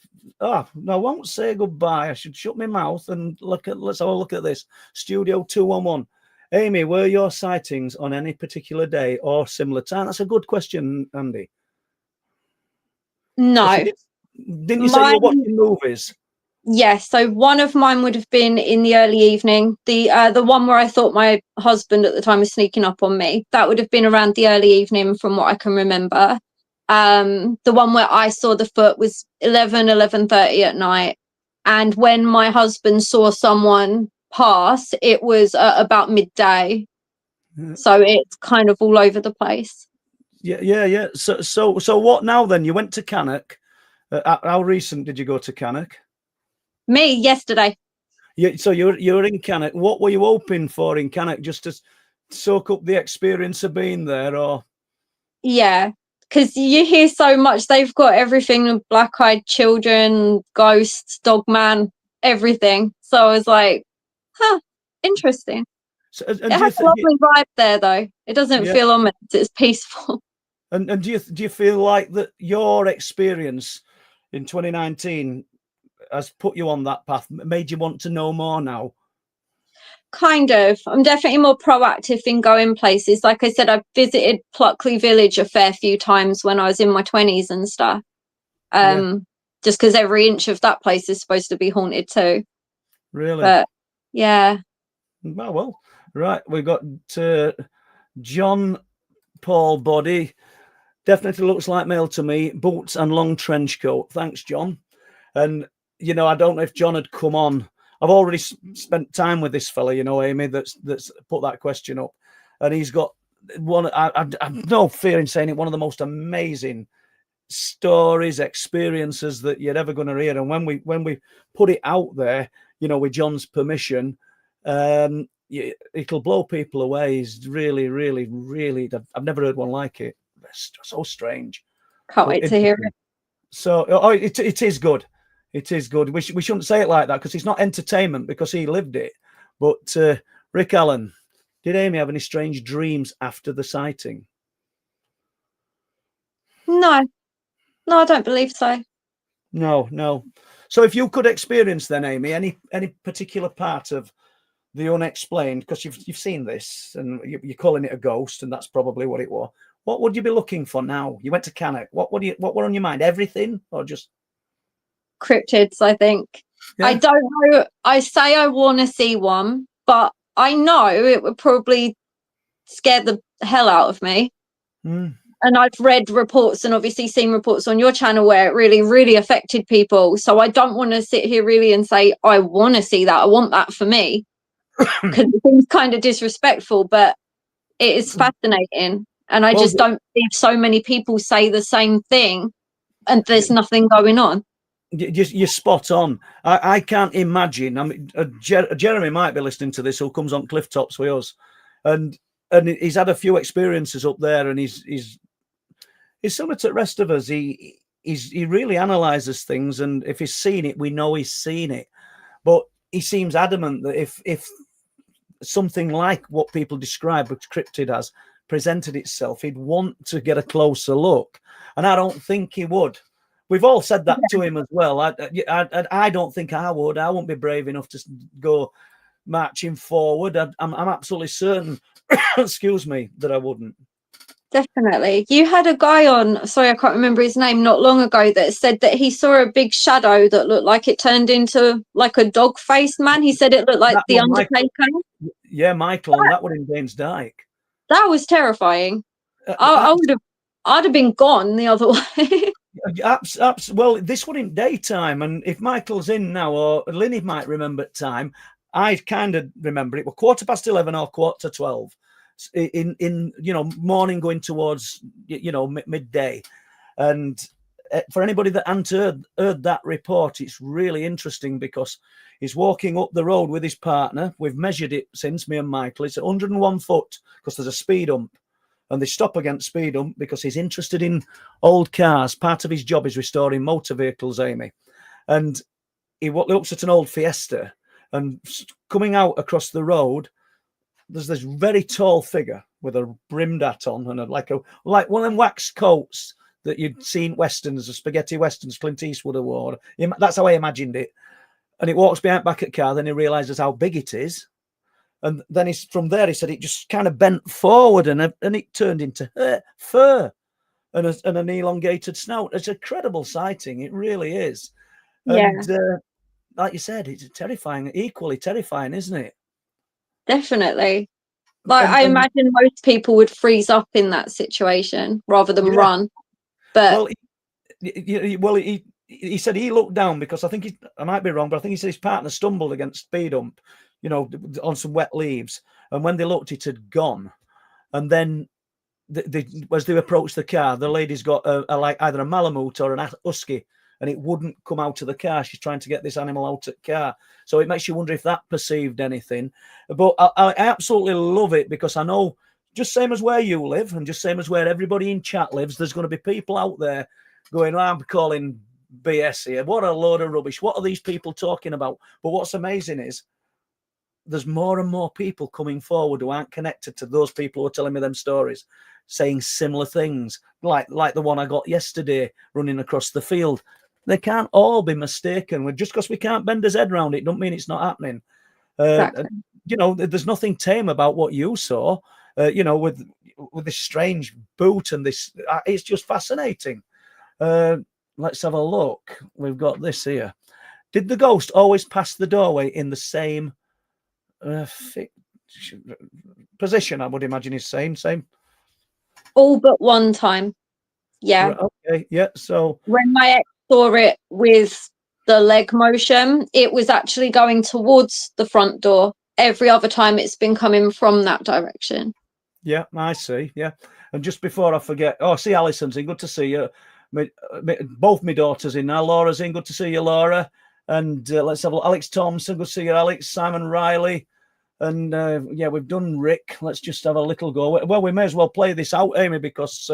S5: no, I won't say goodbye. I should shut my mouth and let's have a look at this. Studio 211. Amy, were your sightings on any particular day or similar time? That's a good question, Andy.
S6: No.
S5: Didn't you say you were watching movies?
S6: Yes, so one of mine would have been in the early evening. The one where I thought my husband at the time was sneaking up on me, that would have been around the early evening from what I can remember. The one where I saw the foot was 11:30 at night. And when my husband saw someone pass, it was about midday. So it's kind of all over the place.
S5: Yeah. So what now then? You went to Cannock. How recent did you go to Cannock?
S6: Me, yesterday.
S5: Yeah, so you're in Cannock. What were you hoping for in Cannock? Just to soak up the experience of being there, or?
S6: Yeah, because you hear so much. They've got everything: black-eyed children, ghosts, dogman, everything. So I was like, huh, interesting.
S5: So,
S6: It has a lovely vibe there, though. It doesn't feel ominous. It's peaceful.
S5: And do you feel like that your experience in 2019 has put you on that path, made you want to know more now?
S6: Kind of. I'm definitely more proactive in going places. Like I said, I've visited Pluckley Village a fair few times when I was in my 20s and stuff. Just because every inch of that place is supposed to be haunted too.
S5: Really?
S6: But yeah.
S5: Well, right. We've got John Paul Body. Definitely looks like male to me. Boots and long trench coat. Thanks, John. And, you know, I don't know if John had come on. I've already spent time with this fella, you know, Amy, that's put that question up. And he's got one, I've no fear in saying it, one of the most amazing stories, experiences that you're ever going to hear. And when we put it out there, you know, with John's permission, it'll blow people away. He's really, really, really, I've never heard one like it. It's so strange.
S6: Can't wait to hear it.
S5: So it is good. It is good. We shouldn't say it like that because it's not entertainment, because he lived it. But Rick Allen, did Amy have any strange dreams after the sighting?
S6: No, I don't believe so.
S5: No. So if you could experience then, Amy, any particular part of the unexplained, because you've seen this and you're calling it a ghost, and that's probably what it was. What would you be looking for now? You went to Cannock. What were on your mind? Everything, or just
S6: cryptids? I think. Yeah. I don't know. I say I want to see one, but I know it would probably scare the hell out of me. And I've read reports and obviously seen reports on your channel where it really, really affected people. So I don't want to sit here really and say, I want to see that. I want that for me. Because it seems kind of disrespectful, but it is fascinating. And I just don't believe so many people say the same thing and there's nothing going on.
S5: You're spot on. I can't imagine. I mean, Jeremy might be listening to this, who comes on Cliff Tops with us. And he's had a few experiences up there, and he's similar to the rest of us. He really analyzes things, and if he's seen it, we know he's seen it. But he seems adamant that if something like what people describe as cryptid as presented itself, he'd want to get a closer look. And I don't think he would. We've all said that to him as well. I don't think I would. I won't be brave enough to go marching forward. I'm absolutely certain, excuse me, that I wouldn't.
S6: Definitely. You had a guy on, sorry, I can't remember his name, not long ago that said that he saw a big shadow that looked like it turned into like a dog-faced man. He said it looked like
S5: That
S6: the
S5: one, Michael.
S6: Undertaker.
S5: Yeah, Michael, and that one in Danes Dyke.
S6: That was terrifying.
S5: Uh,
S6: I
S5: abs-
S6: would have, I'd have been gone the other way.
S5: well, this one in daytime, and if Michael's in now, or Linny might remember time, I kind of remember it. Well, 11:15 or 12:15 in morning going towards midday, and for anybody that hadn't heard that report, it's really interesting because he's walking up the road with his partner. We've measured it since, me and Michael. It's 101 foot because there's a speed hump. And they stop against speed hump because he's interested in old cars. Part of his job is restoring motor vehicles, Amy. And he looks at an old Fiesta, and coming out across the road, there's this very tall figure with a brimmed hat on and like one of them wax coats that you'd seen westerns, the spaghetti westerns Clint Eastwood wore. That's how I imagined it. And it walks back at car, then he realizes how big it is. And then from there, he said it just kind of bent forward and it turned into fur and an elongated snout. It's a credible sighting. It really is.
S6: Yeah.
S5: And like you said, it's terrifying, equally terrifying, isn't it?
S6: Definitely. Like, I imagine most people would freeze up in that situation rather than run. But
S5: he said he looked down because I might be wrong, but I think he said his partner stumbled against speed hump, on some wet leaves. And when they looked, it had gone. And then as they approached the car, the lady's got like either a Malamute or an husky, and it wouldn't come out of the car. She's trying to get this animal out of the car. So it makes you wonder if that perceived anything. But I absolutely love it because I know, just same as where you live and just same as where everybody in chat lives, there's going to be people out there going, I'm calling BS here. What a load of rubbish. What are these people talking about? But what's amazing is there's more and more people coming forward who aren't connected to those people who are telling me them stories, saying similar things, like the one I got yesterday running across the field. They can't all be mistaken. Just because we can't bend his head round it, don't mean it's not happening.
S6: exactly.
S5: There's nothing tame about what you saw, with this strange boot and this. It's just fascinating. Let's have a look. We've got this here. Did the ghost always pass the doorway in the same position? I would imagine he's saying same.
S6: All but one time. Yeah.
S5: Right, okay. Yeah. So
S6: when my ex saw it with the leg motion, it was actually going towards the front door. Every other time it's been coming from that direction.
S5: Yeah, I see. Yeah. And just before I forget, see Alison's in. Good to see you. Both my daughters in now. Laura's in. Good to see you, Laura. And let's have a look. Alex Thompson. Good to see you, Alex. Simon Riley. And we've done Rick. Let's just have a little go. Well, we may as well play this out, Amy, because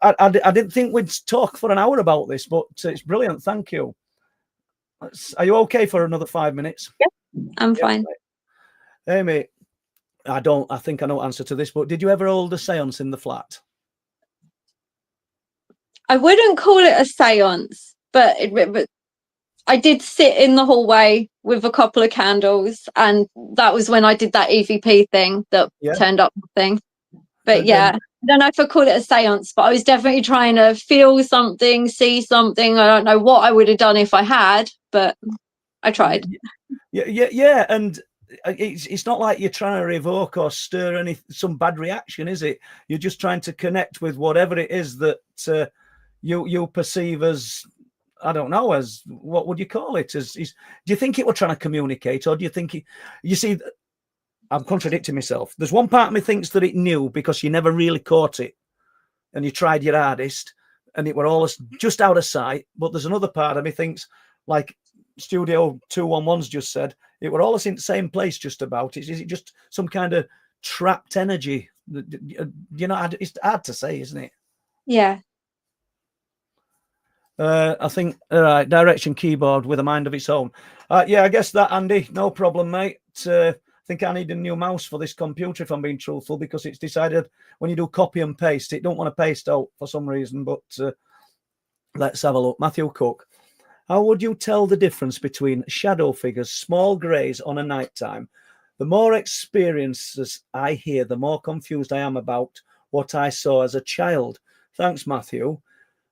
S5: I didn't think we'd talk for an hour about this, but it's brilliant. Thank you. Are you okay for another 5 minutes?
S6: Yeah, I'm fine.
S5: Amy, I think I know the answer to this, but did you ever hold a seance in the flat?
S6: I wouldn't call it a seance, but I did sit in the hallway with a couple of candles, and that was when I did that EVP thing that turned up nothing. But I don't know if I call it a seance, but I was definitely trying to feel something, see something. I don't know what I would have done if I had, but I tried.
S5: Yeah. And it's not like you're trying to evoke or stir some bad reaction, is it? You're just trying to connect with whatever it is that you perceive as, I don't know, as what would you call it? Do you think it were trying to communicate, or do you think you see? I'm contradicting myself. There's one part of me thinks that it knew because you never really caught it, and you tried your hardest, and it were all just out of sight. But there's another part of me thinks, like Studio 211's just said, it were all in the same place just about. Is it just some kind of trapped energy? It's hard to say, isn't it?
S6: Yeah.
S5: I think, all right, direction keyboard with a mind of its own. I guess that, Andy, no problem, mate. I think I need a new mouse for this computer, if I'm being truthful, because it's decided when you do copy and paste, it don't want to paste out for some reason. But let's have a look. Matthew Cook. How would you tell the difference between shadow figures, small greys on a night time? The more experiences I hear, the more confused I am about what I saw as a child. Thanks, Matthew.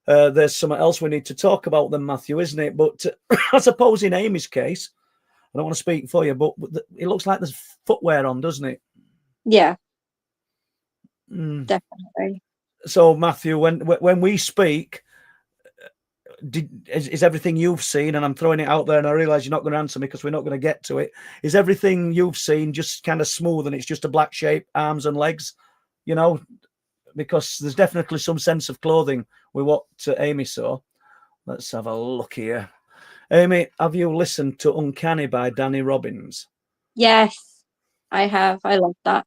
S5: There's something else we need to talk about then, Matthew, isn't it? But I suppose in Amy's case, I don't want to speak for you, but it looks like there's footwear on, doesn't it?
S6: Yeah,
S5: Mm.
S6: definitely.
S5: So, Matthew, when we speak, is everything you've seen, and I'm throwing it out there, and I realise you're not going to answer me because we're not going to get to it. Is everything you've seen just kind of smooth, and it's just a black shape, arms and legs, you know? Because there's definitely some sense of clothing with what Amy saw. Let's have a look here. Amy, have you listened to Uncanny by Danny Robbins?
S6: Yes, I have. I love that.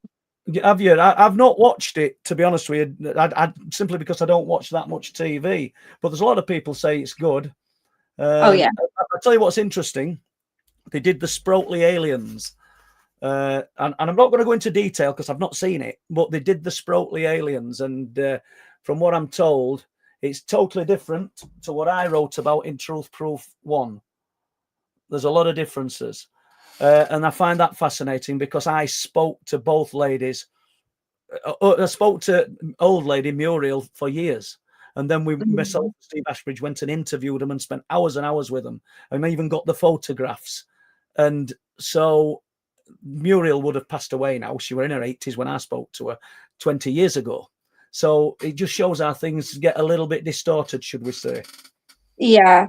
S5: Have you? I've not watched it, to be honest with you. I simply because I don't watch that much TV. But there's a lot of people say it's good.
S6: Oh, yeah.
S5: I'll tell you what's interesting. They did the Sproutly Aliens. And I'm not going to go into detail because I've not seen it. But they did the Sproutly Aliens. And from what I'm told, it's totally different to what I wrote about in Truth Proof 1. There's a lot of differences. And I find that fascinating because I spoke to both ladies. I spoke to old lady Muriel for years. And then myself and Steve Ashbridge went and interviewed them and spent hours and hours with them. And I even got the photographs. And so Muriel would have passed away now. She was in her 80s when I spoke to her 20 years ago. So it just shows how things get a little bit distorted, should we say.
S6: Yeah.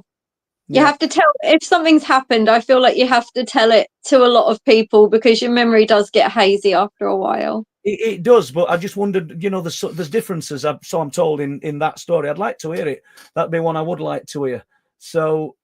S6: You have to tell if something's happened. I feel like you have to tell it to a lot of people because your memory does get hazy after a while.
S5: It does, but I just wondered, there's differences. So I'm told in that story. I'd like to hear it. That'd be one I would like to hear. So,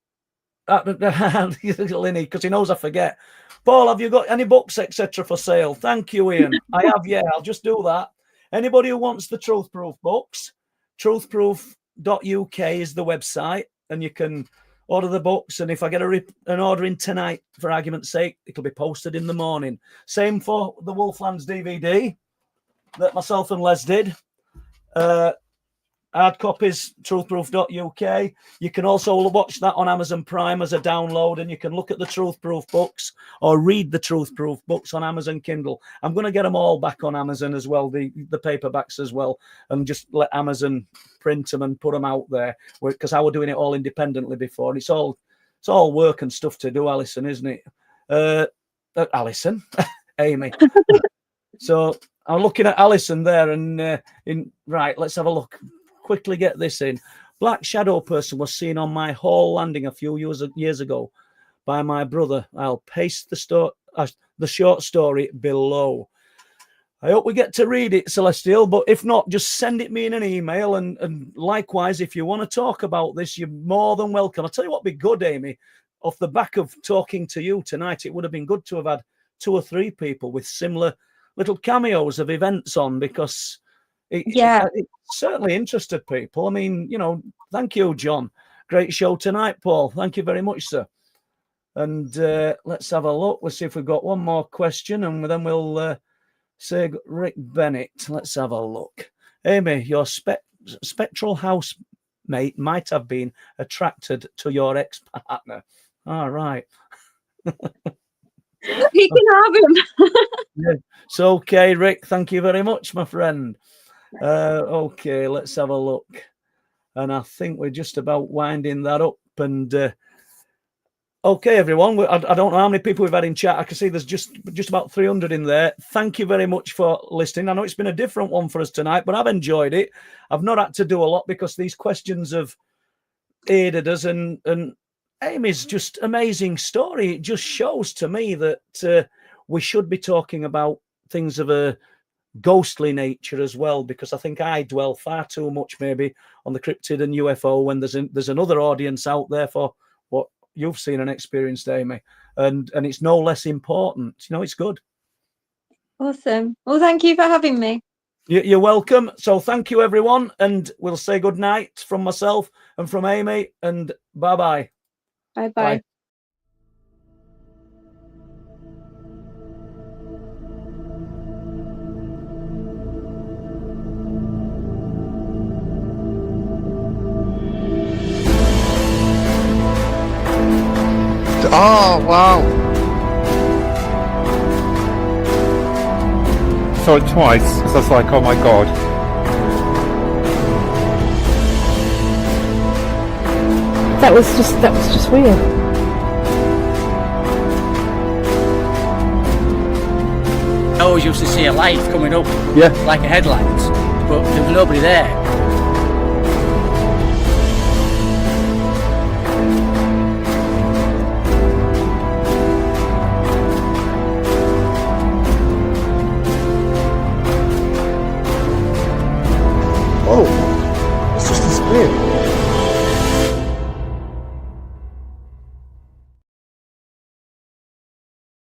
S5: Linny, because he knows I forget. Paul, have you got any books, etc., for sale? Thank you, Ian. I have, yeah. I'll just do that. Anybody who wants the Truth Proof books, truthproof.uk is the website, and you can order the books. And if I get an order in tonight, for argument's sake, it'll be posted in the morning. Same for the Wolflands DVD that myself and Les did. Hard copies, truthproof.uk. You can also watch that on Amazon Prime as a download, and you can look at the Truth Proof books or read the Truth Proof books on Amazon Kindle. I'm going to get them all back on Amazon as well, the paperbacks as well, and just let Amazon print them and put them out there, because I was doing it all independently before. And it's all work and stuff to do, Alison, isn't it? Alison, Amy. So I'm looking at Alison there, and right, let's have a look. Quickly get this in. Black Shadow Person was seen on my hall landing a few years ago by my brother. I'll paste the short story below. I hope we get to read it, Celestial, but if not, just send it me in an email. And likewise, if you want to talk about this, you're more than welcome. I'll tell you what would be good, Amy. Off the back of talking to you tonight, it would have been good to have had 2 or 3 people with similar little cameos of events on, because it certainly interested people. I mean, thank you, John. Great show tonight, Paul. Thank you very much, sir. And let's have a look. We'll see if we've got one more question, and then we'll say Rick Bennett. Let's have a look. Amy, your spectral housemate might have been attracted to your ex-partner. All right.
S6: You can have him.
S5: Yeah. So, okay, Rick, thank you very much, my friend. Okay, let's have a look. And I think we're just about winding that up. And okay, everyone, I don't know how many people we've had in chat. I can see there's just about 300 in there. Thank you very much for listening. I know it's been a different one for us tonight, but I've enjoyed it. I've not had to do a lot because these questions have aided us. And Amy's just amazing story. It just shows to me that we should be talking about things of a ghostly nature as well, because I think I dwell far too much maybe on the cryptid and UFO when there's another audience out there for what you've seen and experienced, Amy, and it's no less important. It's good.
S6: Awesome. Well, thank you for having me.
S5: You're welcome. So thank you, everyone, and we'll say good night from myself and from Amy, and bye-bye.
S6: Bye-bye.
S5: Bye.
S1: Oh, wow.
S2: Saw it twice, because I was like, oh my God.
S3: That was just weird.
S4: I always used to see a light coming up,
S1: Yeah.
S4: like a headlight, but there was nobody there.
S1: Oh, it's just a spirit.